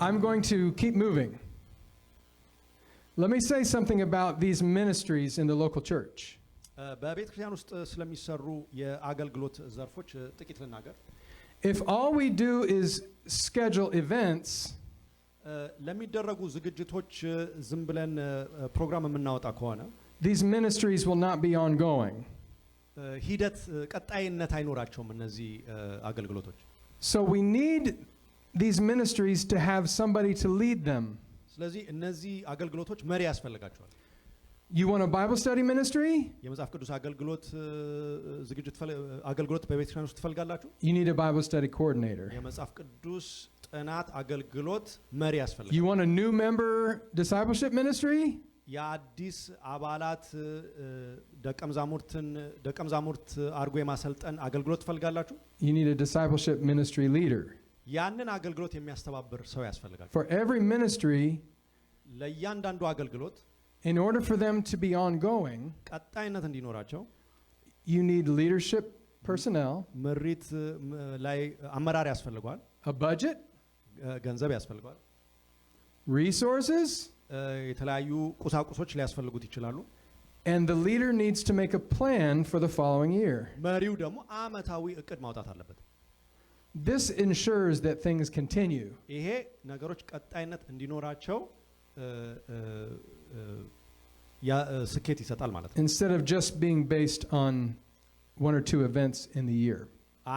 I'm going to keep moving. Let me say something about these ministries in the local church. በቤተ ክርስቲያን ውስጥ ስለሚሰሩ የአገልግሎት ዘርፎች ጥቂት ልናገር። If all we do is schedule events, ለሚደረጉ ዝግጅቶች ዝም ብለን ፕሮግራም የምናወጣ ከሆነ these ministries will not be ongoing. ሂደት ቀጣይነት አይኖራቸውም እነዚህ አገልግሎቶች። So we need these ministries to have somebody to lead them. ስለዚህ እነዚህ አገልግሎቶች መሪ ያስፈልጋቸዋል። You want a Bible study ministry? የመጽሐፍ ቅዱስ አገልግሎት ዝግጅት አገልግሎት በቤተ ክርስቲያን ውስጥ ትፈልጋላችሁ? You need a Bible study coordinator. የመጽሐፍ ቅዱስ ጥናት አገልግሎት መሪ ያስፈልጋል። You want a new member discipleship ministry? የአዲስ አባላት ደቀ መዛሙርት አድርጎ የማሰልጠን አገልግሎት ትፈልጋላችሁ? You need a discipleship ministry leader. ያንን አገልግሎት የሚያስተባብር ሰው ያስፈልጋል። For every ministry, ለእያንዳንዱ አገልግሎት in order for them to be ongoing, ቀጣይነት እንዲኖራቸው you need leadership personnel, ምሪት ላይ አመራር ያስፈልጋል፣ a budget, ገንዘብ ያስፈልጋል፣ resources, የተለያዩ ቁሳቁሶች ሊያስፈልጉት ይችላሉ። and the leader needs to make a plan for the following year. መሪው ደግሞ አመታዊ እቅድ ማውጣት አለበት። This ensures that things continue. ይሄ ነገሮች ቀጣይነት እንዲኖራቸው ስኬት ይሰጣል ማለት ነው። Instead of just being based on one or two events in the year.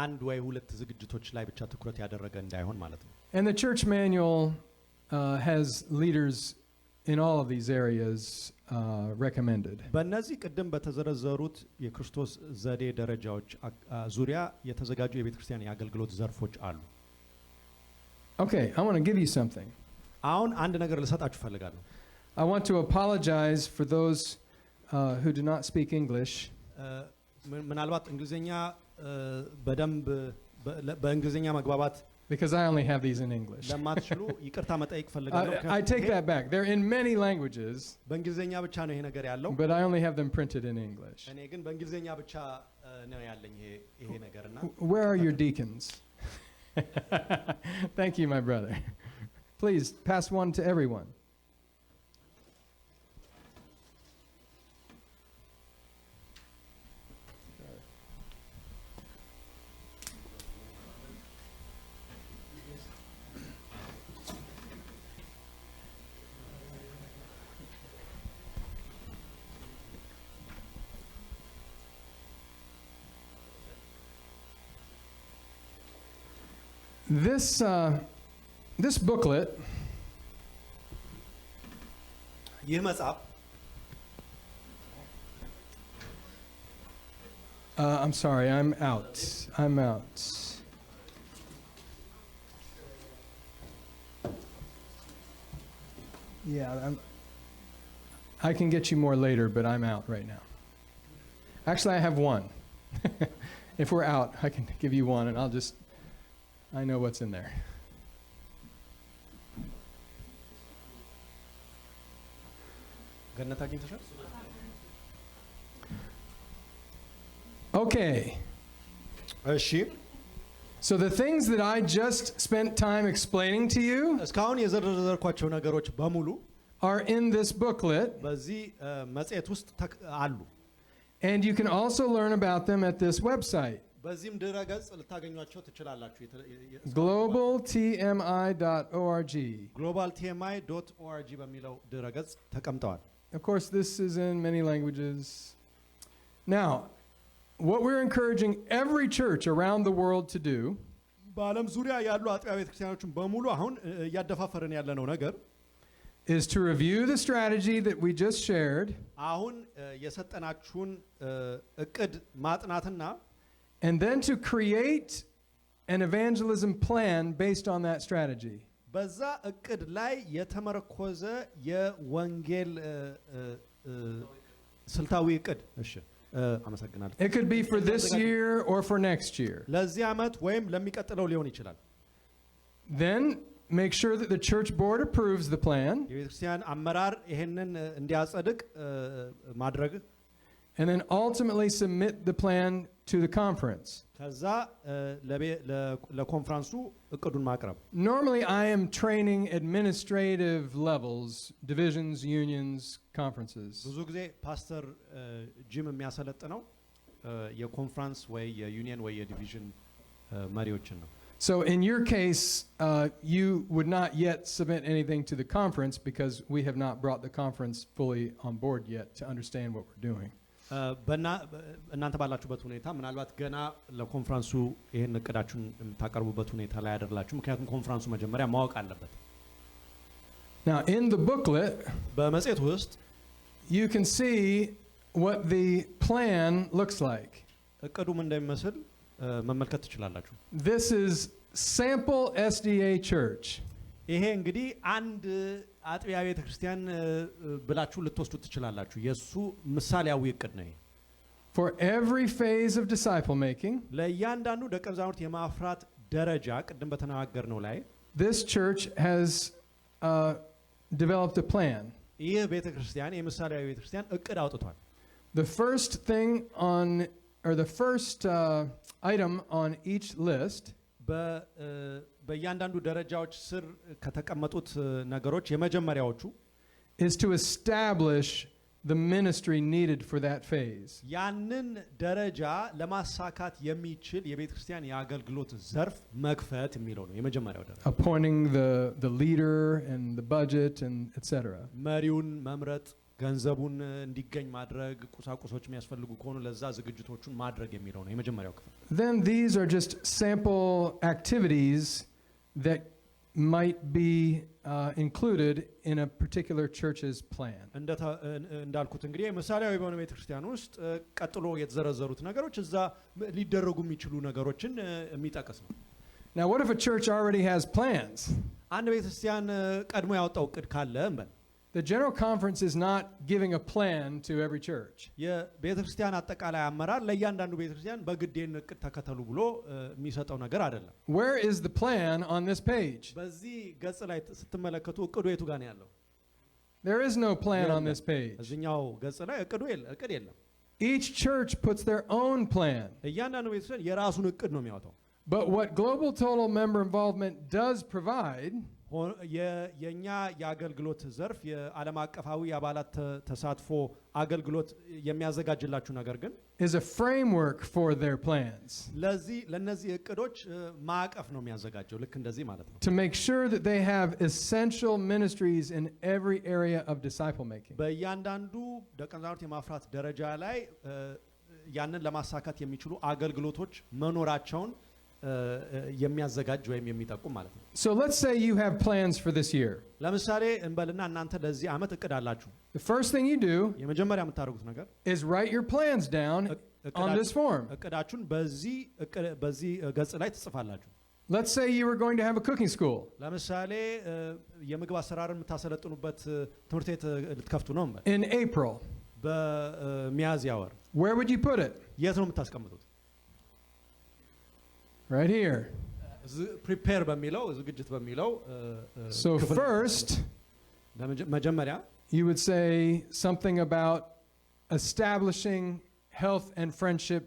አንድ ወይ ሁለት ዝግጅቶች ላይ ብቻ ትኩረት ያደረገ እንዳይሆን ማለት ነው። And the church manual has leaders in all of these areas recommended. በእነዚህ ቅድም በተዘረዘሩት የክርስቶስ ዘዴ ደረጃዎች ዙሪያ የተዘጋጁ የቤተ ክርስቲያን የአገልግሎት ዘርፎች አሉ። Okay, I want to give you something. አሁን አንድ ነገር ልሰጣችሁ ፈልጋለሁ። I want to apologize for those who do not speak English. ምናልባት እንግሊዘኛ በደንብ በእንግሊዘኛ መግባባት because I only have these in English. ለማትችሉ ይቅርታ መጠየቅ ፈልጋለሁ። I take that back. They're in many languages. በእንግሊዘኛ ብቻ ነው ይሄ ነገር ያለው. But I only have them printed in English. እኔ ግን በእንግሊዘኛ ብቻ ነው ያለኝ ይሄ ነገርና Where are your deacons? Thank you, my brother. Please pass one to everyone. This booklet, ይህ መጽሐፍ I'm sorry, I'm out. Yeah, I can get you more later, but I'm out right now. Actually, I have one. If we're out, I can give you one, and I know what's in there. Okay. እሺ. So the things that I just spent time explaining to you እስካሁን የዘረዘርኳቸው ነገሮች በሙሉ are in this booklet. በዚህ መጽሔት ውስጥ አሉ. And you can also learn about them at this website. በዚህም ድረገጽ ልታገኟቸው ትችላላችሁ። globaltmi.org. globaltmi.org በሚለው ድረገጽ ተቀምጠዋል። Of course, this is in many languages. Now, what we're encouraging every church around the world to do በዓለም ዙሪያ ያሉ አጥቢያ ቤተክርስቲያኖችን በሙሉ አሁን እያደፋፈረን ያለነው ነገር is to review the strategy that we just shared. አሁን የሰጠናችሁን እቅድ ማጥናትና and then to create an evangelism plan based on that strategy. በዛ እቅድ ላይ የተመረኮዘ የወንጌል ስልታዊ እቅድ እሺ አመሰግናለሁ። It could be for this year or for next year. ለዚህ ዓመት ወይም ለሚቀጥለው ሊሆን ይችላል። Then make sure that the church board approves the plan. የቤተክርስቲያን አመራር ይሄንን እንዲያጸድቅ ማድረግ and then ultimately submit the plan to the conference. ከዛ ለኮንፈረንሱ እቅዱን ማቅረብ Normally I am training administrative levels, divisions, unions, conferences. ብዙ ጊዜ ፓስተር ጂም የሚያሰለጥነው የኮንፈረንስ ወይ የዩኒየን ወይ የዲቪዥን መሪዎችን ነው So in your case, you would not yet submit anything to the conference because we have not brought the conference fully on board yet to understand what we're doing. እናንተ ባላችሁበት ሁኔታ ምናልባት ገና ለኮንፈረንሱ ይሄን እቅዳችሁን የምታቀርቡበት ሁኔታ ላይ አይደላችሁ ምክንያቱም ኮንፈረንሱ መጀመሪያ ማወቅ አለበት Now in the booklet, በመጽሔቱ ውስጥ you can see what the plan looks like. እቅዱ ምን እንደሚመስል መመልከት ትችላላችሁ This is sample SDA church. ይሄ እንግዲህ አንድ አጥቢያ ቤተክርስቲያን ብላችሁ ልትወስዱ ትችላላችሁ የሱ ምሳሌያዊ እቅድ ነው For every phase of disciple making, ለእያንዳንዱ ደቀ መዛሙርት የማፍራት ደረጃ ቅድም በተናገርነው ላይ this church has developed a plan. ይህ ቤተክርስቲያን የምሳሌያዊ ቤተክርስቲያን እቅድ አውጥቷል The first thing on or the first item on each list በእያንዳንዱ ደረጃዎች ስር ከተቀመጡት ነገሮች የመጀመሪያዎቹ is to establish the ministry needed for that phase. ያንን ደረጃ ለማሳካት የሚችል የቤተክርስቲያን የአገልግሎት ዘርፍ መክፈት የሚለው ነው የመጀመሪያው ደረጃ Appointing the leader and the budget and etc. መሪውን መምረጥ ገንዘቡን እንዲገኝ ማድረግ ቁሳቁሶች የሚያስፈልጉ ከሆነ ለዛ ዝግጅቶቹን ማድረግ የሚለው ነው የመጀመሪያው ክፍል Then these are just sample activities that might be included in a particular church's plan. እንዳልኩት እንግዲህ ምሳሌያዊ በሆነ ቤተክርስቲያን ውስጥ ቀጥሎ የተዘረዘሩት ነገሮች እዛ ሊደረጉ የሚችሉ ነገሮችን የሚጠቅስ ነው Now what if a church already has plans? አንድ ቤተክርስቲያን ቀድሞ ያወጣው እቅድ ካለ እንበል The General Conference is not giving a plan to every church. የቤተክርስቲያን አጠቃላይ አመራር ለእያንዳንዱ ቤተክርስቲያን በግዴን እቅድ ተከተሉ ብሎ የሚሰጠው ነገር አይደለም Where is the plan on this page? በዚህ ገጽ ላይ ስትመለከቱ እቅዱ የቱ ጋር ነው ያለው There is no plan on this page. እዚህኛው ገጽ ላይ እቅድ የለም Each church puts their own plan. እያንዳንዱ ቤተክርስቲያን የራሱን እቅድ ነው የሚያወጣው But what global total member involvement does provide የኛ የአገልግሎት ዘርፍ የዓለም አቀፋዊ አባላት ተሳትፎ አገልግሎት የሚያዘጋጅላችሁ ነገር ግን is a framework for their plans. ለነዚህ እቅዶች ማዕቀፍ ነው የሚያዘጋጀው ልክ እንደዚህ ማለት ነው To make sure that they have essential ministries in every area of disciple making. በእያንዳንዱ ደቀ መዛሙርት የማፍራት ደረጃ ላይ ያንን ለማሳካት የሚችሉ አገልግሎቶች መኖራቸውን የሚያዘጋጅ ወይም የሚጠቁም ማለት ነው So let's say you have plans for this year. ለምሳሌ እንበልና እናንተ ለዚህ ዓመት እቅድ አላችሁ The first thing you do የመጀመሪያ የምታደርጉት ነገር is write your plans down on this form. እቅዳችሁን በዚህ ገጽ ላይ ትጽፋላችሁ Let's say you were going to have a cooking school. ለምሳሌ የምግብ አሰራርን የምታሰለጥኑበት ትምህርት ቤት ልትከፍቱ ነው In April. በሚያዝያ ወር Where would you put it? የት ነው የምታስቀምጡት Right here. Prepare በሚለው ዝግጅት በሚለው So first, መጀመሪያ you would say something about establishing health and friendship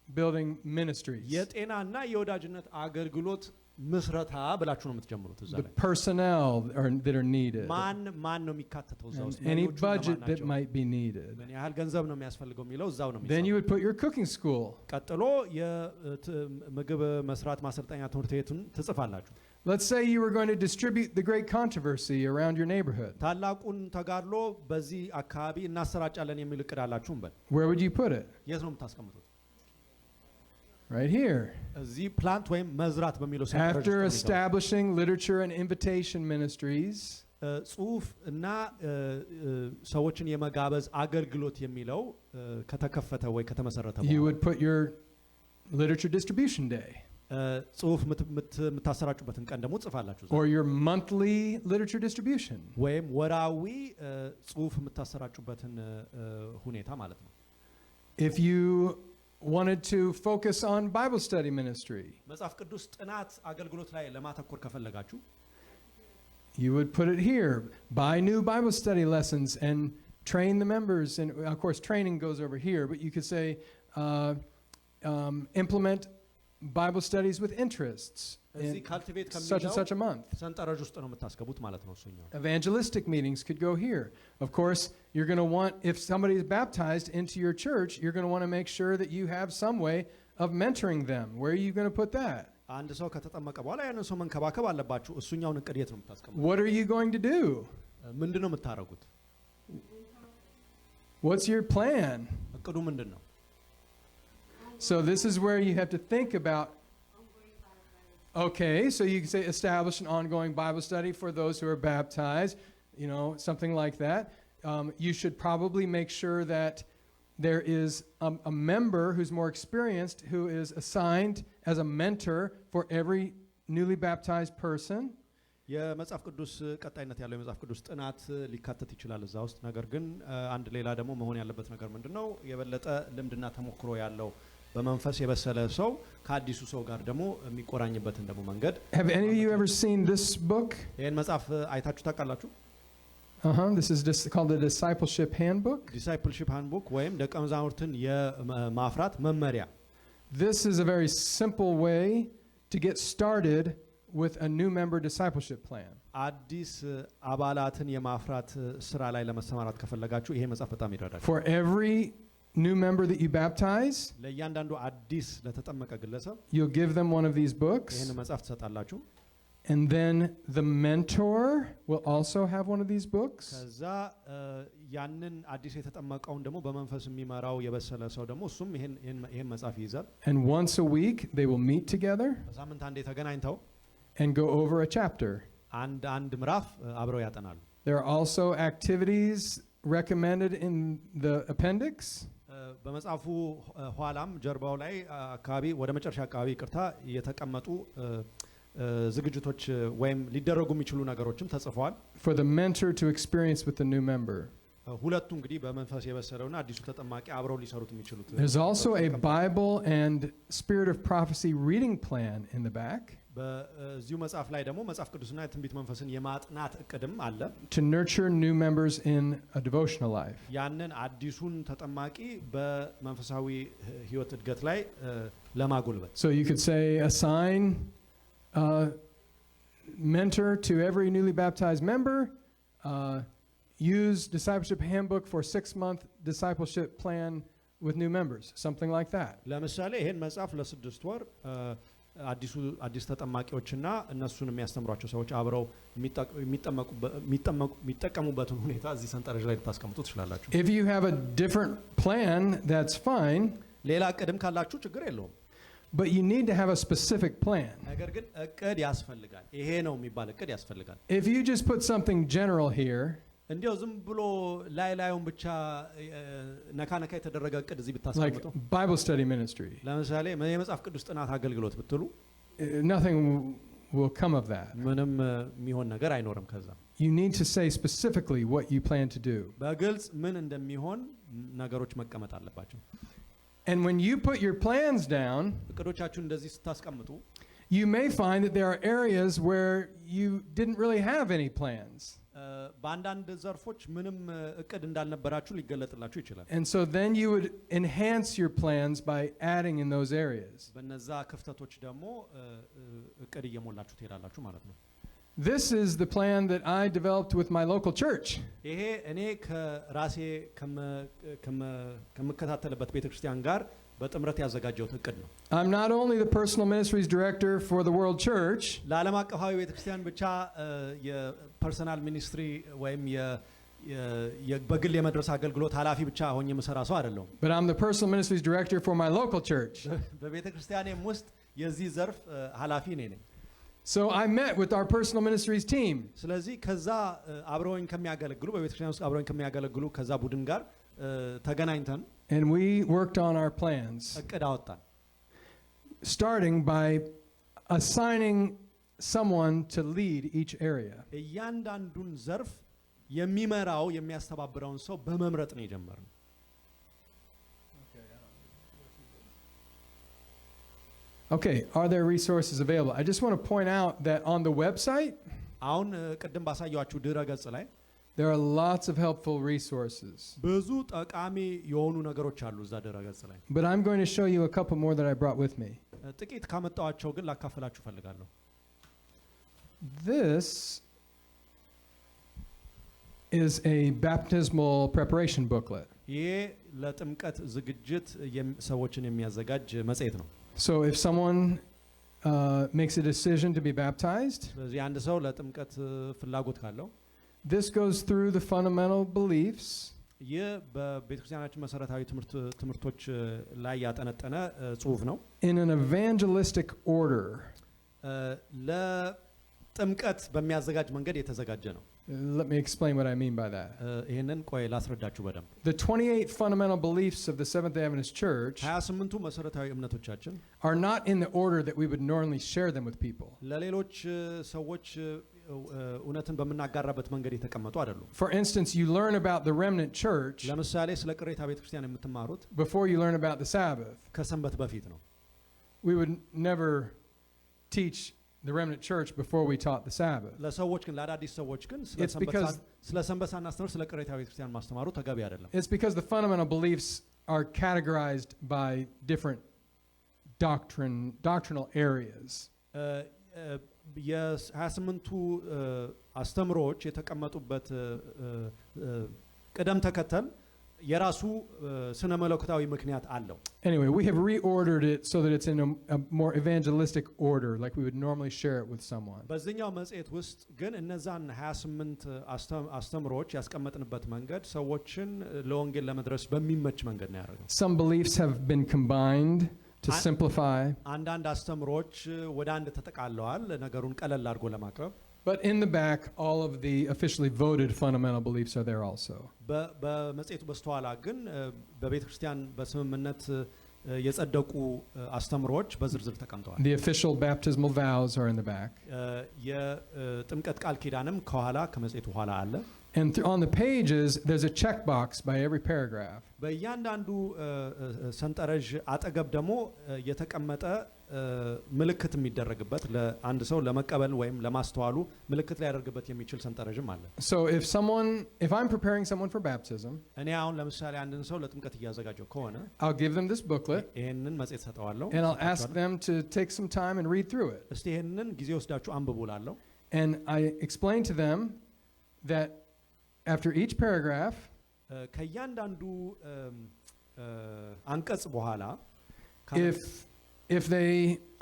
building ministries. የጤናና የወዳጅነት አገልግሎት ምስረታ ብላችሁ ነው የምትጀምሩት እዛ ላይ The personnel that are needed. ማን ነው የሚካተተው እዛ ውስጥ Any budget that might be needed. ምን ያህል ገንዘብ ነው የሚያስፈልገው የሚለው እዛው ነው Then you would put your cooking school. ቀጥሎ የምግብ መስራት ማሰልጠኛ ትምህርት ቤቱን ትጽፋላችሁ Let's say you were going to distribute the great controversy around your neighborhood. ታላቁን ተጋድሎ በዚህ አካባቢ እናሰራጫለን የሚል እቅድ አላችሁ እንበል Where would you put it? የት ነው የምታስቀምጡት Right here. እዚህ ፕላንት ወይም መዝራት በሚለው After establishing literature and invitation ministries, ጽሁፍ እና ሰዎችን የመጋበዝ አገልግሎት የሚለው ከተከፈተ ወይ ከተመሰረተ you would put your literature distribution day. ጽሁፍ የምታሰራጩበትን ቀን ደግሞ ጽፋላችሁ Or your monthly literature distribution. ወይም ወራዊ ጽሁፍ የምታሰራጩበትን ሁኔታ ማለት ነው If you wanted to focus on Bible study ministry, መጽሐፍ ቅዱስ ጥናት አገልግሎት ላይ ለማተኮር ከፈለጋችሁ you would put it here. Buy new Bible study lessons and train the members. And of course, training goes over here, but you could say, implement Bible studies with interests እዚህ in ካልቲቬት such and such a ከሚለው month. ሰንጠረዥ ውስጥ ነው የምታስገቡት ማለት ነው እሱኛው። Evangelistic meetings could go here. Of course, you're going to want, if somebody is baptized into your church, you're going to want to make sure that you have some way of mentoring them. Where are you going to put that? አንድ ሰው ከተጠመቀ በኋላ ያንን ሰው መንከባከብ አለባችሁ። እሱኛውን እቅድ የት ነው የምታስቀምጡት? What are you going to do? ምንድነው የምታረጉት? What's your plan? እቅዱ ምንድነው? So this is where you have to think about, okay, so you can say establish an ongoing Bible study for those who are baptized, you know, something like that. You should probably make sure that there is a member who's more experienced who is assigned as a mentor for every newly baptized person. የመጽሐፍ ቅዱስ ቀጣይነት ያለው የመጽሐፍ ቅዱስ ጥናት ሊካተት ይችላል እዛ ውስጥ። ነገር ግን አንድ ሌላ ደግሞ መሆን ያለበት ነገር ምንድነው? የበለጠ ልምድና ተሞክሮ ያለው በመንፈስ የበሰለ ሰው ከአዲሱ ሰው ጋር ደግሞ የሚቆራኝበትን ደግሞ መንገድ። Have any of you ever seen this book? ይሄን መጽሐፍ አይታችሁ ታውቃላችሁ? This is just called the Discipleship Handbook. Discipleship Handbook ወይም ደቀ መዛሙርትን የማፍራት መመሪያ። This is a very simple way to get started with a new member discipleship plan. አዲስ አባላትን የማፍራት ስራ ላይ ለመሰማራት ከፈለጋችሁ ይሄ መጽሐፍ በጣም ይረዳል። For every new member that you baptize, ለእያንዳንዱ አዲስ ለተጠመቀ ግለሰብ you'll give them one of these books. ይሄን መጽሐፍ ትሰጣላችሁ። And then the mentor will also have one of these books. ከዛ ያንን አዲስ የተጠመቀውን ደግሞ በመንፈስ የሚመራው የበሰለ ሰው ደግሞ እሱም ይሄን መጽሐፍ ይይዛል። And once a week they will meet together በሳምንት አንዴ ተገናኝተው and go over a chapter. አንድ ምዕራፍ አብረው ያጠናሉ። There are also activities recommended in the appendix. በመጽሐፉ ኋላም ጀርባው ላይ አካባቢ ወደ መጨረሻ አካባቢ ይቅርታ የተቀመጡ ዝግጅቶች ወይም ሊደረጉ የሚችሉ ነገሮችም ተጽፈዋል። For the mentor to experience with the new member. ሁለቱ እንግዲህ በመንፈስ የበሰለውና አዲሱ ተጠማቂ አብረው ሊሰሩት የሚችሉት። There's also a Bible and Spirit of Prophecy reading plan in the back. በዚሁ መጽሐፍ ላይ ደግሞ መጽሐፍ ቅዱስና የትንቢት መንፈስን የማጥናት እቅድም አለ። To nurture new members in a devotional life. ያንን አዲሱን ተጠማቂ በመንፈሳዊ ህይወት እድገት ላይ ለማጎልበት። So you could say assign mentor to every newly baptized member. Use discipleship handbook for 6-month discipleship plan with new members, something like that. ለምሳሌ ይሄን መጽሐፍ ለ6 ወር አዲስ ተጠማቂዎችና እነሱን የሚያስተምሯቸው ሰዎች አብረው የሚጠቀሙበትን ሁኔታ እዚህ ሰንጠረዥ ላይ ልታስቀምጡ ትችላላችሁ። If you have a different plan, that's fine. ሌላ እቅድም ካላችሁ ችግር የለውም። But you need to have a specific plan. ነገር ግን እቅድ ያስፈልጋል። ይሄ ነው የሚባል እቅድ ያስፈልጋል። If you just put something general here, እንዲያው ዝም ብሎ ላዩን ብቻ ነካ የተደረገ እቅድ እዚህ ብታስቀምጡ like Bible study ministry, ለምሳሌ የመጽሐፍ ቅዱስ ጥናት አገልግሎት ብትሉ nothing will come of that. ምንም የሚሆን ነገር አይኖርም። ከዛ You need to say specifically what you plan to do. በግልጽ ምን እንደሚሆን ነገሮች መቀመጥ አለባቸው። And when you put your plans down, እቅዶቻችሁን እንደዚህ ስታስቀምጡ you may find that there are areas where you didn't really have any plans. በአንዳንድ ዘርፎች ምንም እቅድ እንዳልነበራችሁ ሊገለጥላችሁ ይችላል። And so then you would enhance your plans by adding in those areas. በእነዛ ክፍተቶች ደግሞ እቅድ እየሞላችሁ ትሄዳላችሁ ማለት ነው። This is the plan that I developed with my local church. ይሄ እኔ ከራሴ ከምከታተልበት ቤተክርስቲያን ጋር በጥምረት ያዘጋጀሁት እቅድ ነው። I'm not only the personal ministries director for the world church. ለዓለም አቀፋዊ ቤተክርስቲያን ብቻ የፐርሰናል ሚኒስትሪ ወይም በግል የመድረስ አገልግሎት ኃላፊ ብቻ ሆኜ የምሰራ ሰው አይደለሁም። But I'm the personal ministries director for my local church. በቤተክርስቲያኔም ውስጥ የዚህ ዘርፍ ኃላፊ ነኝ። So I met with our personal ministries team. ስለዚህ ከዛ አብረውኝ ከሚያገለግሉ በቤተክርስቲያን ውስጥ አብረውኝ ከሚያገለግሉ ከዛ ቡድን ጋር ተገናኝተን and we worked on our plans. እቅድ አወጣን። Starting by assigning someone to lead each area. እያንዳንዱን ዘርፍ የሚመራው የሚያስተባብረውን ሰው በመምረጥ ነው የጀመርነው። Okay, are there resources available? I just want to point out that on the website, አሁን ቅድም ባሳያችሁ ድረ ገጽ ላይ There are lots of helpful resources. ብዙ ጠቃሚ የሆኑ ነገሮች አሉ እዛ ድረገጽ ላይ። But I'm going to show you a couple more that I brought with me. ጥቂት ካመጣዋቸው ግን ላካፈላችሁ ፈልጋለሁ። This is a baptismal preparation booklet. ይሄ ለጥምቀት ዝግጅት ሰዎችን የሚያዘጋጅ መጽሔት ነው። So if someone makes a decision to be baptized, ስለዚህ አንድ ሰው ለጥምቀት ፍላጎት ካለው this goes through the fundamental beliefs. ይህ በቤተክርስቲያናችን መሰረታዊ ትምህርቶች ላይ ያጠነጠነ ጽሑፍ ነው። In an evangelistic order. ለጥምቀት በሚያዘጋጅ መንገድ የተዘጋጀ ነው። Let me explain what I mean by that. ይሄንን ቆይ ላስረዳችሁ በደንብ። The 28 fundamental beliefs of the Seventh-day Adventist Church 28ቱ መሰረታዊ እምነቶቻችን are not in the order that we would normally share them with people. ለሌሎች ሰዎች እውነትን በመናጋራበት መንገድ የተቀመጡ አይደሉም። For instance, you learn about the remnant church ለምሳሌ ስለ ቅሬታ ቤተክርስቲያን የምትማሩት before you learn about the Sabbath. ከሰንበት በፊት ነው። We would never teach the remnant church before we taught the Sabbath. ለሰዎች ግን ለአዳዲስ ሰዎች ግን ስለ ሰንበት ሳናስተምር ስለ ቅሬታ ቤተክርስቲያን ማስተማሩ ተገቢ አይደለም። It's because the fundamental beliefs are categorized by different doctrinal areas. የ28ቱ አስተምሮች የተቀመጡበት ቅደም ተከተል የራሱ ስነ መለኮታዊ ምክንያት አለው። Anyway, we have reordered it so that it's in a more evangelistic order, like we would normally share it with someone. በዚህኛው መጽሔት ውስጥ ግን እነዛን 28 አስተምሮች ያስቀመጥንበት መንገድ ሰዎችን ለወንጌል ለመድረስ በሚመች መንገድ ነው ያደረገው። Some beliefs have been combined to simplify. አንዳንድ አስተምሮች ወደ አንድ ተጠቃለዋል ነገሩን ቀለል አድርጎ ለማቅረብ። But in the back, all of the officially voted fundamental beliefs are there also. በመጽሔቱ በስተኋላ ግን በቤተክርስቲያን በስምምነት የጸደቁ አስተምሮች በዝርዝር ተቀምጠዋል። The official baptismal vows are in the back. የጥምቀት ቃል ኪዳንም ከኋላ ከመጽሔቱ ኋላ አለ። And on the pages, there's a checkbox by every paragraph. በእያንዳንዱ ሰንጠረዥ አጠገብ ደግሞ የተቀመጠ ምልክት የሚደረግበት ለአንድ ሰው ለመቀበል ወይም ለማስተዋሉ ምልክት ሊያደርግበት የሚችል ሰንጠረዥም አለ። So if I'm preparing someone for baptism, እኔ አሁን ለምሳሌ አንድን ሰው ለጥምቀት እያዘጋጀው ከሆነ I'll give them this booklet. ይሄንን መጽሔት ሰጠዋለሁ። And I'll ask them to take some time and read through it. እስቲ ይሄንን ጊዜ ወስዳችሁ አንብቡ እላለሁ። And I explain to them that after each paragraph, ከእያንዳንዱ አንቀጽ በኋላ if they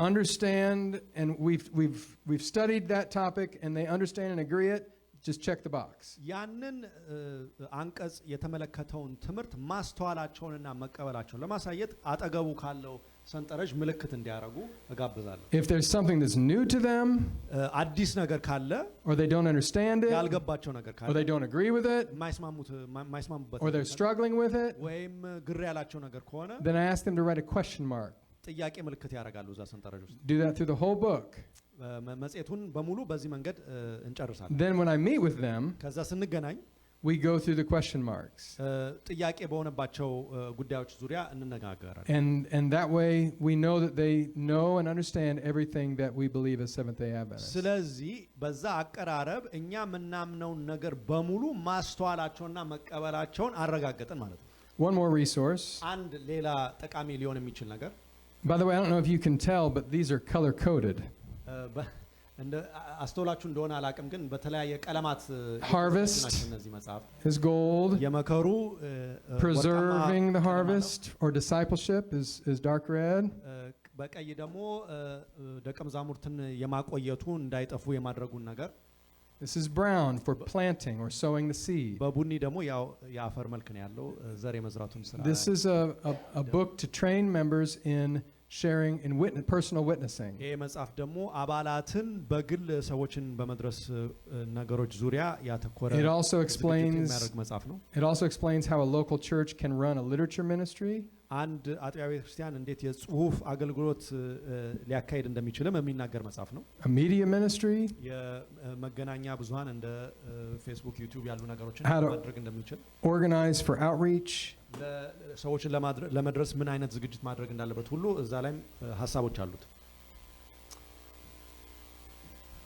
understand and we've studied that topic and they understand and agree it, just check the box. ያንን አንቀጽ የተመለከተውን ትምህርት ማስተዋላቸውንና መቀበላቸውን ለማሳየት አጠገቡ ካለው ሰንጠረዥ ምልክት እንዲያደርጉ እጋብዛለሁ። If there's something that's new to them, አዲስ ነገር ካለ or they don't understand it, ያልገባቸው ነገር ካለ or they don't agree with it, ማይስማሙበት or they're struggling with it, ወይም ግር ያላቸው ነገር ከሆነ then I ask them to write a question mark. ጥያቄ ምልክት ያደርጋሉ እዛ ሰንጠረዥ ውስጥ። Do that through the whole book. መጽሔቱን በሙሉ በዚህ መንገድ እንጨርሳለን። Then when I meet with them, ከዛ ስንገናኝ we go through the question marks. ጥያቄ በሆነባቸው ጉዳዮች ዙሪያ እንነጋገራለን። And that way we know that they know and understand everything that we believe as Seventh-day Adventists. ስለዚህ በዛ አቀራረብ እኛ ምናምነውን ነገር በሙሉ ማስተዋላቸውና መቀበላቸውን አረጋገጥን ማለት ነው። One more resource. አንድ ሌላ ጠቃሚ ሊሆን የሚችል ነገር. By the way, I don't know if you can tell, but these are color coded. አስተውላችሁ እንደሆነ አላቅም ግን በተለያየ ቀለማት Harvest እነዚህ መጽሐፍ is gold. የመከሩ Preserving the harvest or discipleship is dark red. በቀይ ደግሞ ደቀ መዛሙርትን የማቆየቱ እንዳይጠፉ የማድረጉን ነገር። This is brown for planting or sowing the seed. በቡኒ ደግሞ ያው የአፈር መልክ ነው ያለው ዘር የመዝራቱን ስራ። This is a book to train members in sharing in personal witnessing. ይሄ መጽሐፍ ደግሞ አባላትን በግል ሰዎችን በመድረስ ነገሮች ዙሪያ ያተኮረ It also explains መጽሐፍ ነው። It also explains how a local church can run a literature ministry. አንድ አጥቢያ ቤተክርስቲያን እንዴት የጽሁፍ አገልግሎት ሊያካሂድ እንደሚችልም የሚናገር መጽሐፍ ነው። A media ministry. የመገናኛ ብዙሃን እንደ ፌስቡክ፣ ዩቲዩብ ያሉ ነገሮችን ማድረግ እንደሚችል organize for outreach. ለሰዎችን ለመድረስ ምን አይነት ዝግጅት ማድረግ እንዳለበት ሁሉ እዛ ላይም ሐሳቦች አሉት።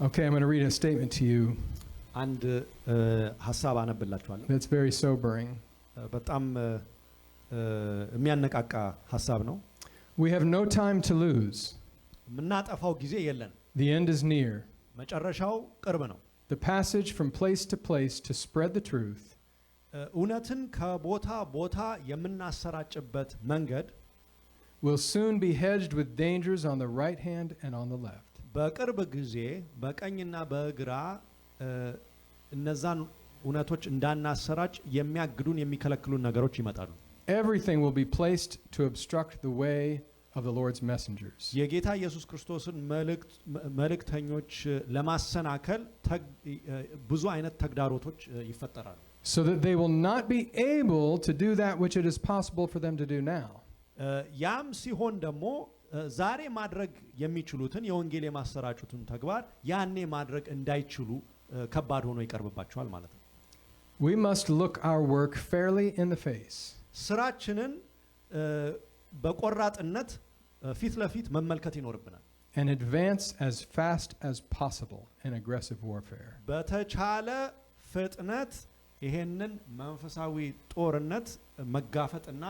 Okay, I'm going to read a statement to you. አንድ ሐሳብ አነብላችኋለሁ። that's very sobering. በጣም የሚያነቃቃ ሐሳብ ነው። We have no time to lose. የምናጠፋው ጊዜ የለን። The end is near. መጨረሻው ቅርብ ነው። The passage from place to place to spread the truth እውነትን ከቦታ ቦታ የምናሰራጭበት መንገድ will soon be hedged with dangers on the right hand and on the left. በቅርብ ጊዜ በቀኝና በግራ እነዛን እውነቶች እንዳናሰራጭ የሚያግዱን የሚከለክሉን ነገሮች ይመጣሉ። Everything will be placed to obstruct the way of the Lord's messengers. የጌታ ኢየሱስ ክርስቶስን መልእክተኞች ለማሰናከል ብዙ አይነት ተግዳሮቶች ይፈጠራሉ። So that they will not be able to do that which it is possible for them to do now. ያም ሲሆን ደግሞ ዛሬ ማድረግ የሚችሉትን የወንጌል የማሰራጩትን ተግባር ያኔ ማድረግ እንዳይችሉ ከባድ ሆኖ ይቀርብባቸዋል ማለት ነው። We must look our work fairly in the face. ስራችንን በቆራጥነት ፊት ለፊት መመልከት ይኖርብናል። And advance as fast as possible in aggressive warfare. በተቻለ ፍጥነት ይሄንን መንፈሳዊ ጦርነት መጋፈጥና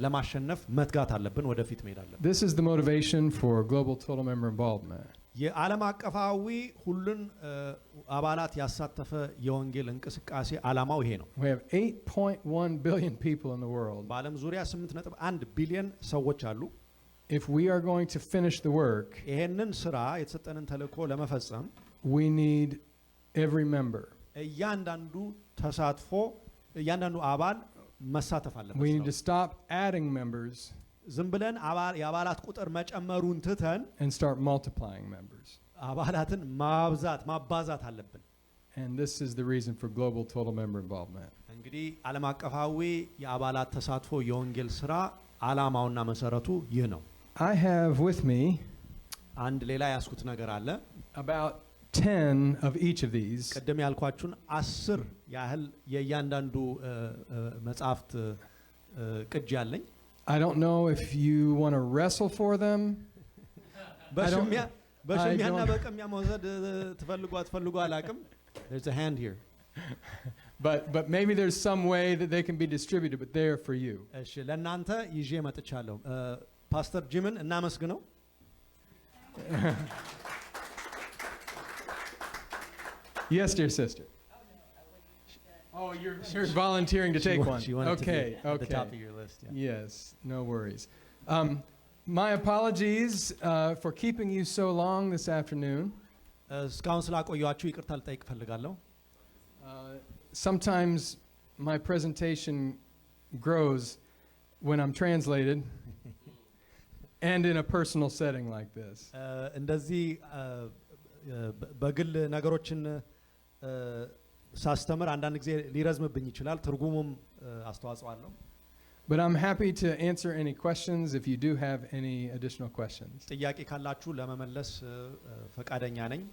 ለማሸነፍ መትጋት አለብን። ወደፊት መሄድ አለብን። This is the motivation for global total member involvement. የዓለም አቀፋዊ ሁሉን አባላት ያሳተፈ የወንጌል እንቅስቃሴ ዓላማው ይሄ ነው። We have 8.1 billion people in the world. በዓለም ዙሪያ 8.1 ቢሊዮን ሰዎች አሉ። If we are going to finish the work, ይሄንን ስራ የተሰጠንን ተልእኮ ለመፈጸም we need every member. እያንዳንዱ ተሳትፎ እያንዳንዱ አባል መሳተፍ አለበት። We need to stop adding members ዝም ብለን የአባላት ቁጥር መጨመሩን ትተን and start multiplying members. አባላትን ማባዛት አለብን። And this is the reason for global total member involvement. እንግዲህ ዓለም አቀፋዊ የአባላት ተሳትፎ የወንጌል ስራ ዓላማውና መሰረቱ ይህ ነው። I have with me አንድ ሌላ ያስኩት ነገር አለ። about 10 of each of these. ቀደም ያልኳችሁን 10 ያህል የእያንዳንዱ መጽሐፍት ቅጅ ያለኝ። I don't know if you want to wrestle for them. በሽሚያና በቀሚያ መውሰድ ትፈልጉ አላቅም. There's a hand here. But maybe there's some way that they can be distributed, but they're for you. እሺ ለእናንተ ይዤ መጥቻለሁ። ፓስተር ጂምን እናመስግነው። Yes, dear sister. Oh, you're volunteering to take one. She wanted okay, to be at the top of your list. Yeah. Yes, no worries. My apologies for keeping you so long this afternoon. እስካሁን ስላቆያችሁ ይቅርታ ልጠይቅ ፈልጋለሁ። Sometimes my presentation grows when I'm translated and in a personal setting like this. እንደዚህ በግል ነገሮችን ሳስተምር አንዳንድ ጊዜ ሊረዝምብኝ ይችላል። ትርጉሙም አስተዋጽኦ አለው። But I'm happy to answer any questions if you do have any additional questions. ጥያቄ ካላችሁ ለመመለስ ፈቃደኛ ነኝ።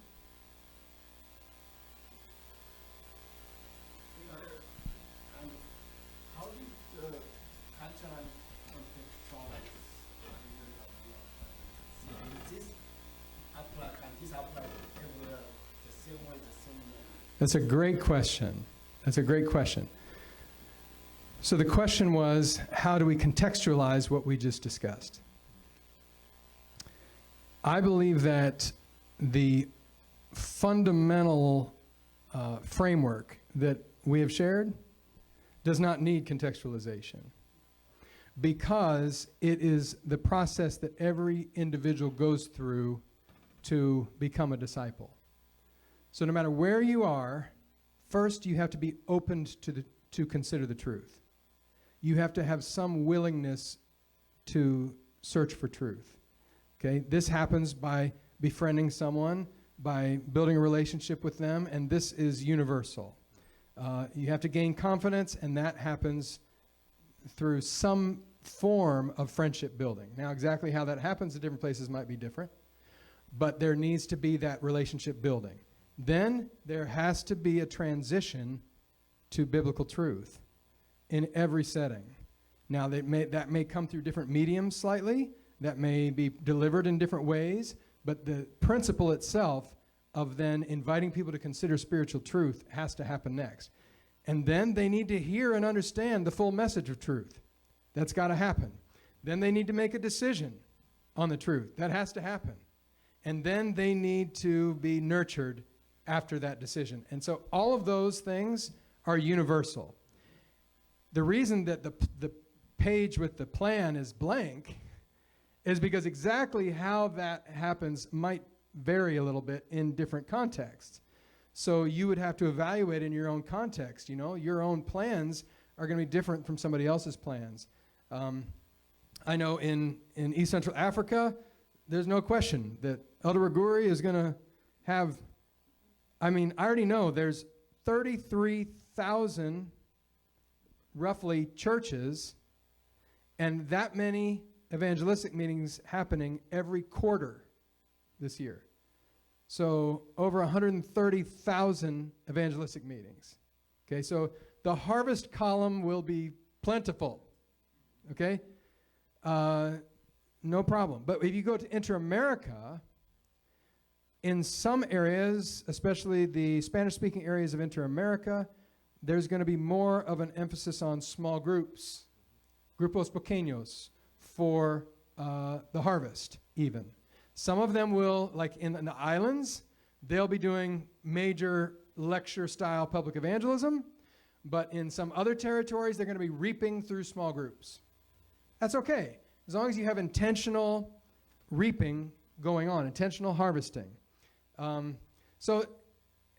That's a great question. That's a great question. So the question was, how do we contextualize what we just discussed? I believe that the fundamental framework that we have shared does not need contextualization, because it is the process that every individual goes through to become a disciple. So no matter where you are, first you have to be opened to consider the truth. You have to have some willingness to search for truth. Okay? This happens by befriending someone, by building a relationship with them, and this is universal. You have to gain confidence, and that happens through some form of friendship building. Now, exactly how that happens in different places might be different, but there needs to be that relationship building. Then there has to be a transition to biblical truth in every setting. Now, that may come through different mediums slightly, that may be delivered in different ways, but the principle itself of then inviting people to consider spiritual truth has to happen next. And then they need to hear and understand the full message of truth. That's got to happen. Then they need to make a decision on the truth. That has to happen. And then they need to be nurtured after that decision. And so all of those things are universal. The reason that the page with the plan is blank is because exactly how that happens might vary a little bit in different contexts. So you would have to evaluate in your own context. You know, your own plans are going to be different from somebody else's plans. I know in East Central Africa, there's no question that Elder Raguri is going to have, I already know there's 33,000 roughly churches and that many evangelistic meetings happening every quarter this year. So over 130,000 evangelistic meetings. Okay, so the harvest column will be plentiful. Okay, no problem. But if you go to Inter-America, in some areas, especially the Spanish-speaking areas of Inter-America, there's going to be more of an emphasis on small groups, grupos pequeños, for the harvest even. Some of them will, like in the islands, they'll be doing major lecture-style public evangelism, but in some other territories, they're going to be reaping through small groups. That's okay, as long as you have intentional reaping going on, intentional harvesting. So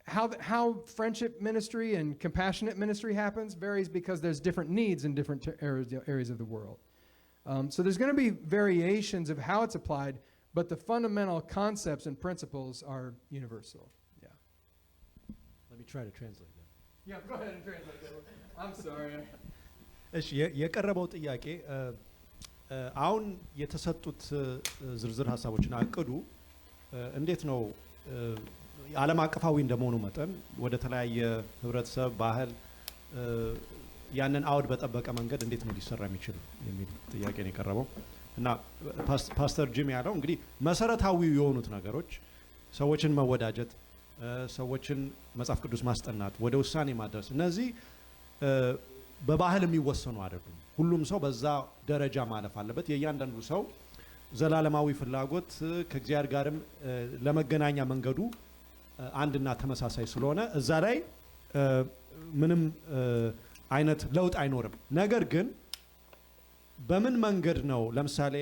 how friendship ministry and compassionate ministry happens varies because there's different needs in different areas of the world. So there's going to be variations of how it's applied, but the fundamental concepts and principles are universal. Yeah. Let me try to translate that. Yeah, go ahead and translate that. I'm sorry. እሺ የቀረበው ጥያቄ አሁን የተሰጡት ዝርዝር ሀሳቦችና እቅዱ እንዴት ነው ዓለም አቀፋዊ እንደመሆኑ መጠን ወደ ተለያየ ህብረተሰብ ባህል ያንን አውድ በጠበቀ መንገድ እንዴት ነው ሊሰራ የሚችል የሚል ጥያቄ ነው የቀረበው እና ፓስተር ጂም ያለው እንግዲህ መሰረታዊ የሆኑት ነገሮች ሰዎችን መወዳጀት ሰዎችን መጽሐፍ ቅዱስ ማስጠናት ወደ ውሳኔ ማድረስ እነዚህ በባህል የሚወሰኑ አይደሉም ሁሉም ሰው በዛ ደረጃ ማለፍ አለበት የእያንዳንዱ ሰው ዘላለማዊ ፍላጎት ከእግዚአብሔር ጋርም ለመገናኛ መንገዱ አንድና ተመሳሳይ ስለሆነ እዛ ላይ ምንም አይነት ለውጥ አይኖርም ነገር ግን በምን መንገድ ነው ለምሳሌ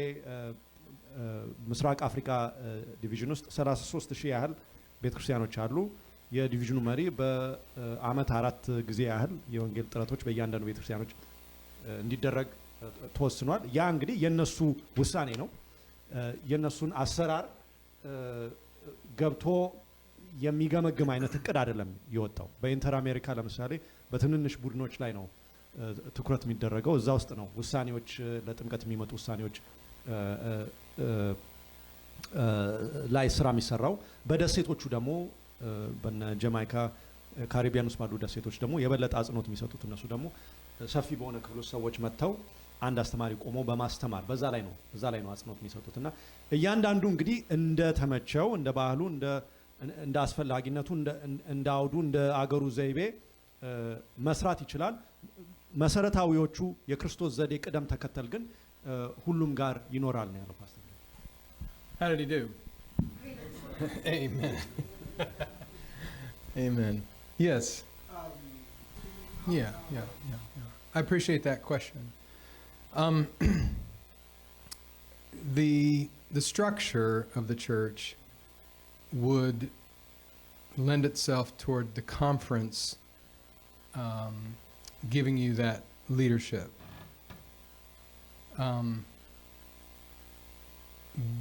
ምስራቅ አፍሪካ ዲቪዥን ውስጥ 33000 ያህል ቤተክርስቲያኖች አሉ የዲቪዥኑ መሪ በአመት 4 ጊዜ ያህል የወንጌል ጥረቶች በእያንዳንዱ ቤተክርስቲያኖች እንዲደረግ ተወስኗል ያ እንግዲህ የነሱ ውሳኔ ነው የነሱን አሰራር ገብቶ የሚገመግም አይነት እቅድ አይደለም ይወጣው በኢንተር አሜሪካ ለምሳሌ በትንንሽ ቡድኖች ላይ ነው ትኩረት የሚደረገው እዛ ውስጥ ነው ውሳኔዎች ለጥምቀት የሚመጡ ውሳኔዎች ላይ ስራ የሚሰራው በደሴቶቹ ደግሞ በነ ጀማይካ ካሪቢያን ውስጥ ባሉ ደሴቶች ደግሞ የበለጠ አጽንኦት የሚሰጡት እነሱ ደግሞ ሰፊ በሆነ ክፍል ውስጥ ሰዎች መጥተው አንድ አስተማሪ ቆሞ በማስተማር በዛ ላይ ነው አጽንኦት የሚሰጡትና እያንዳንዱ እንግዲህ እንደ ተመቸው እንደ ባህሉ እንደ አስፈላጊነቱ እንደ አውዱ እንደ አገሩ ዘይቤ መስራት ይችላል መሰረታዊዎቹ የክርስቶስ ዘዴ ቅደም ተከተል ግን ሁሉም ጋር ይኖራል ነው ያለው ፓስተር How did he do? Amen. Amen. Yes. Yeah. I appreciate that question. The structure of the church would lend itself toward the conference giving you that leadership.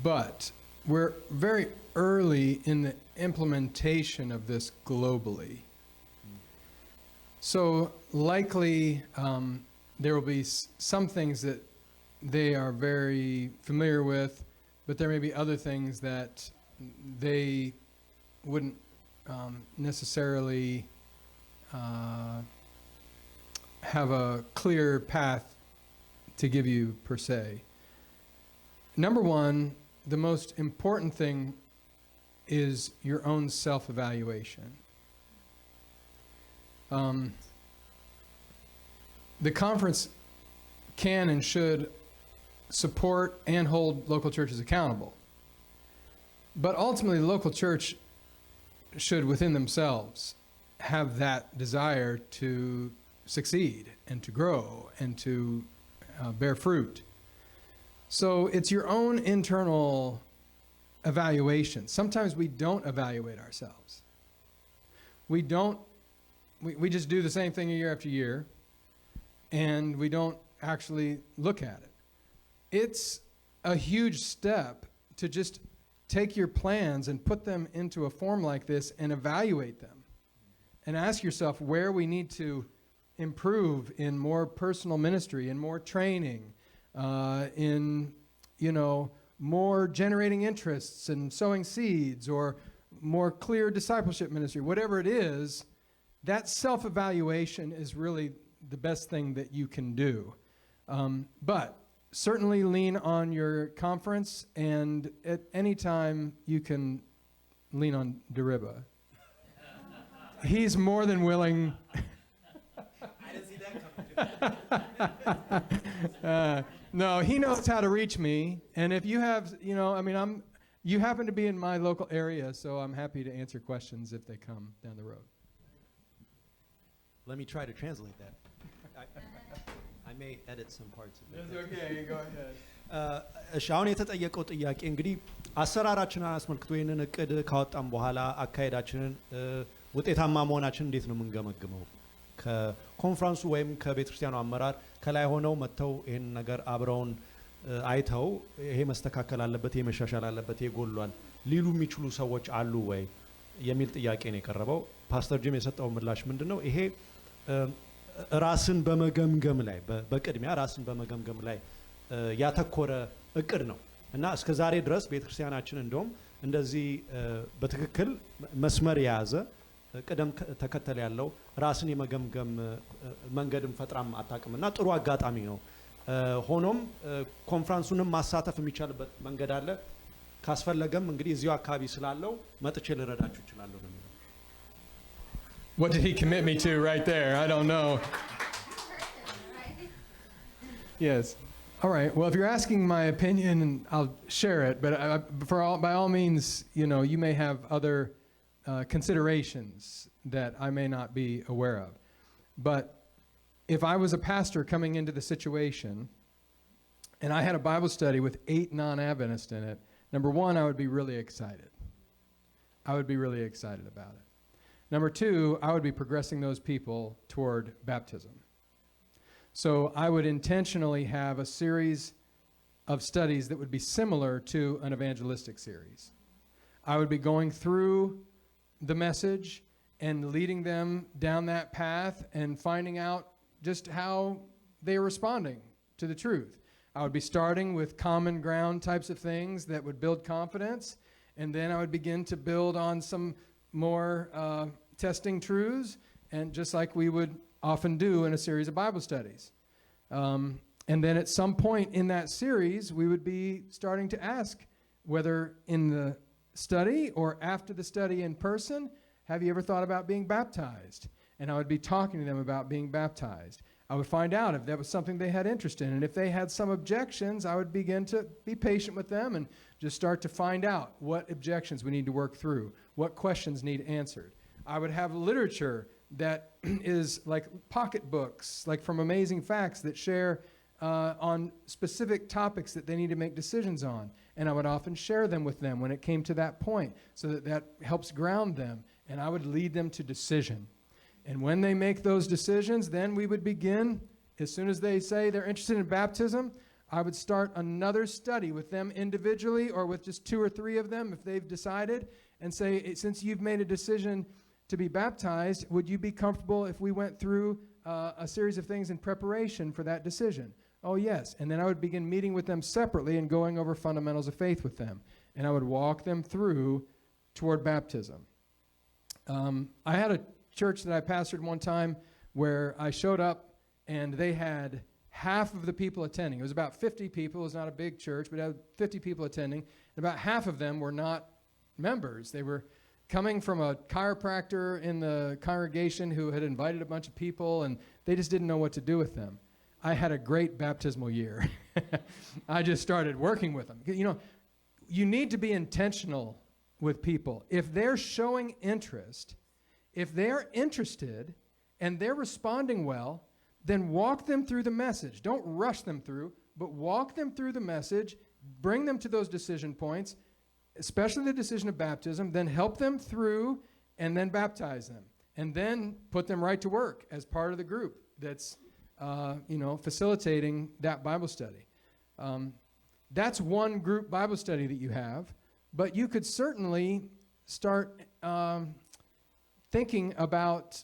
But we're very early in the implementation of this globally. So likely there will be some things that they are very familiar with, but there may be other things that they wouldn't necessarily have a clear path to give you per se. Number one, the most important thing is your own self-evaluation. The conference can and should support and hold local churches accountable. But ultimately, the local church should, within themselves, have that desire to succeed and to grow and to bear fruit. So it's your own internal evaluation. Sometimes we don't evaluate ourselves. We just do the same thing year after year, and we don't actually look at it. It's a huge step to just take your plans and put them into a form like this and evaluate them and ask yourself where we need to improve in more personal ministry, in more training, in, more generating interests and sowing seeds, or more clear discipleship ministry. Whatever it is, that self-evaluation is really the best thing that you can do. But certainly lean on your conference, and at any time you can lean on Deriba. He's more than willing. I didn't see that coming. No, he knows how to reach me, and if you have, you happen to be in my local area, so I'm happy to answer questions if they come down the road. Let me try to translate that. I may edit some parts of it. That's okay, go ahead. እሺ አሁን የተጠየቀው ጥያቄ እንግዲህ አሰራራችንን አስመልክቶ ይህንን እቅድ ካወጣም በኋላ አካሄዳችንን ውጤታማ መሆናችን እንዴት ነው የምንገመግመው? ከኮንፈረንሱ ወይም ከቤተክርስቲያኑ አመራር ከላይ ሆነው መጥተው ይህን ነገር አብረውን አይተው ይሄ መስተካከል አለበት፣ ይሄ መሻሻል አለበት፣ ይሄ ጎሏል ሊሉ የሚችሉ ሰዎች አሉ ወይ የሚል ጥያቄ ነው የቀረበው። ፓስተር ጂም የሰጠው ምላሽ ምንድነው? ይሄ ራስን በመገምገም ላይ በቅድሚያ ራስን በመገምገም ላይ ያተኮረ እቅድ ነው እና እስከ ዛሬ ድረስ ቤተክርስቲያናችን እንደውም እንደዚህ በትክክል መስመር የያዘ ቅደም ተከተል ያለው ራስን የመገምገም መንገድም ፈጥራም አታውቅምና ጥሩ አጋጣሚ ነው። ሆኖም ኮንፈረንሱንም ማሳተፍ የሚቻልበት መንገድ አለ። ካስፈለገም እንግዲህ እዚሁ አካባቢ ስላለው መጥቼ ልረዳችሁ እችላለሁ ነው የሚለው። What did he commit me to right there? I don't know. Yes. All right. Well, if you're asking my opinion, I'll share it. But by all means, you may have other considerations that I may not be aware of. But if I was a pastor coming into the situation and I had a Bible study with 8 non-Adventists in it, number one, I would be really excited. I would be really excited about it. Number two, I would be progressing those people toward baptism. So I would intentionally have a series of studies that would be similar to an evangelistic series. I would be going through the message and leading them down that path and finding out just how they are responding to the truth. I would be starting with common ground types of things that would build confidence, and then I would begin to build on some more testing truths, and just like we would often do in a series of Bible studies. And then at some point in that series, we would be starting to ask whether in the study or after the study in person, have you ever thought about being baptized? And I would be talking to them about being baptized. I would find out if that was something they had interest in. And if they had some objections, I would begin to be patient with them and just start to find out what objections we need to work through, what questions need answered. I would have literature that is like pocketbooks, like from Amazing Facts, that share on specific topics that they need to make decisions on. And I would often share them with them when it came to that point, so that helps ground them. And I would lead them to decision. And when they make those decisions, then we would begin, as soon as they say they're interested in baptism, I would start another study with them individually or with just 2 or 3 of them if they've decided, and say, since you've made a decision to be baptized, would you be comfortable if we went through a series of things in preparation for that decision? Oh, yes. And then I would begin meeting with them separately and going over fundamentals of faith with them. And I would walk them through toward baptism. I had a church that I pastored one time where I showed up and they had half of the people attending. It was about 50 people. It was not a big church, but it had 50 people attending. And about half of them were not members. They were coming from a chiropractor in the congregation who had invited a bunch of people, and they just didn't know what to do with them. I had a great baptismal year. I just started working with them. You know, you need to be intentional with people. If they're showing interest, if they're interested and they're responding well, then walk them through the message. Don't rush them through, but walk them through the message, bring them to those decision points, especially the decision of baptism, then help them through and then baptize them. And then put them right to work as part of the group that's, facilitating that Bible study. That's one group Bible study that you have, but you could certainly start thinking about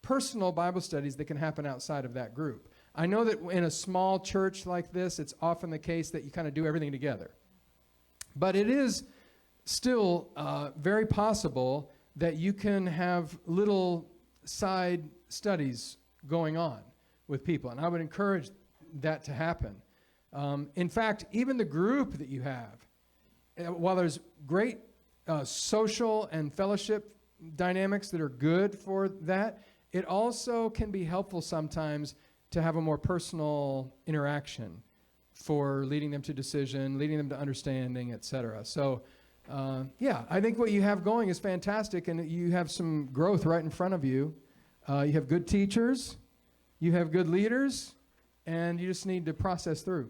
personal Bible studies that can happen outside of that group. I know that in a small church like this, it's often the case that you kind of do everything together. But it is still very possible that you can have little side studies going on with people, and I would encourage that to happen. In fact, even the group that you have, while there's great social and fellowship dynamics that are good for that, it also can be helpful sometimes to have a more personal interaction for leading them to decision, leading them to understanding, etc. So, I think what you have going is fantastic, and you have some growth right in front of you. You have good teachers, you have good leaders, and you just need to process through.